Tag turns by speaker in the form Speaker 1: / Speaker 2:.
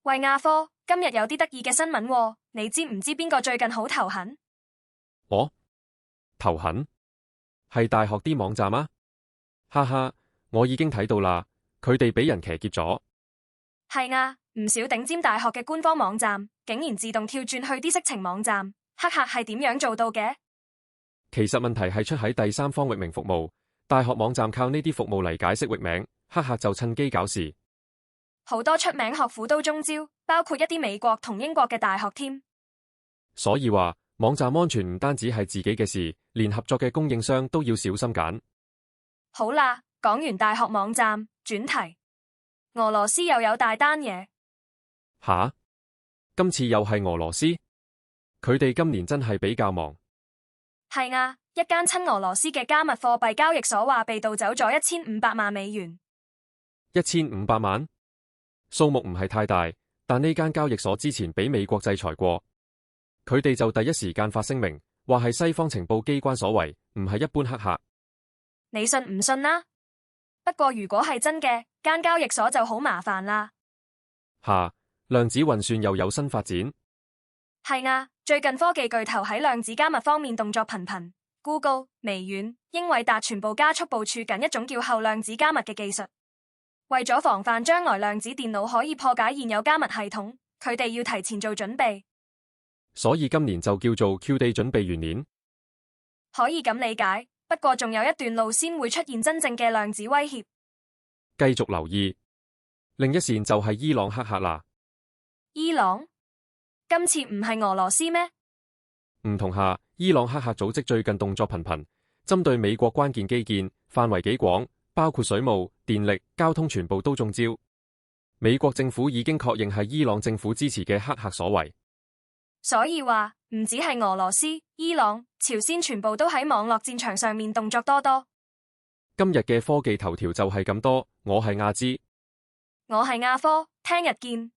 Speaker 1: 喂亞科，今日有啲得意嘅新聞喎，你知唔知邊個最近好頭痕？
Speaker 2: 哦，頭痕？係大學啲網站啊？哈哈，我已經睇到啦，佢哋俾人騎劫咗。
Speaker 1: 係啊，唔少頂尖大學嘅官方網站，竟然自動跳轉去啲色情網站，黑客係點樣做到嘅？
Speaker 2: 其實問題係出喺第三方域名服務，大學網站靠呢啲服務嚟解釋域名，黑客就趁機搞事。
Speaker 1: 好多出名學府都中招，包括一啲美國同英國嘅大學添。
Speaker 2: 所以話網站安全唔單止係自己嘅事，連合作嘅供應商都要小心揀。
Speaker 1: 好啦，講完大學網站，轉題，俄羅斯又有大單嘢。
Speaker 2: 吓？今次又係俄羅斯？佢哋今年真係比較忙。
Speaker 1: 係啊，一間親俄羅斯嘅加密貨幣交易所話被盜走咗1500萬美元。
Speaker 2: 1500萬？數目唔係太大，但呢間交易所之前俾美國制裁過，佢哋就第一時間發聲明，話係西方情報機關所為，唔係一般黑客。
Speaker 1: 你信唔信啦？不過如果係真嘅，間交易所就好麻煩啦。
Speaker 2: 吓，量子運算又有新發展？
Speaker 1: 係啊，最近科技巨頭喺量子加密方面動作頻頻 ，Google、微軟、英偉達全部加速部署緊一種叫後量子加密嘅技術。為咗防範將來量子電腦可以破解現有加密系統，佢哋要提前做準備。
Speaker 2: 所以今年就叫做 Q 地準備元年，
Speaker 1: 可以咁理解。不過仲有一段路先會出現真正嘅量子威脅。
Speaker 2: 繼續留意。另一線就係伊朗黑客啦。
Speaker 1: 伊朗？今次唔係俄羅斯咩？
Speaker 2: 唔同下，伊朗黑客組織最近動作頻頻，針對美國關鍵基建，範圍幾廣，包括水務、電力、交通全部都中招。美國政府已經確認係伊朗政府支持嘅黑客所為。
Speaker 1: 所以話唔止係俄羅斯、伊朗、朝鮮全部都喺網絡戰場上面動作多多。
Speaker 2: 今日嘅科技頭條就係咁多，我係阿芝，
Speaker 1: 我係亞科，聽日見。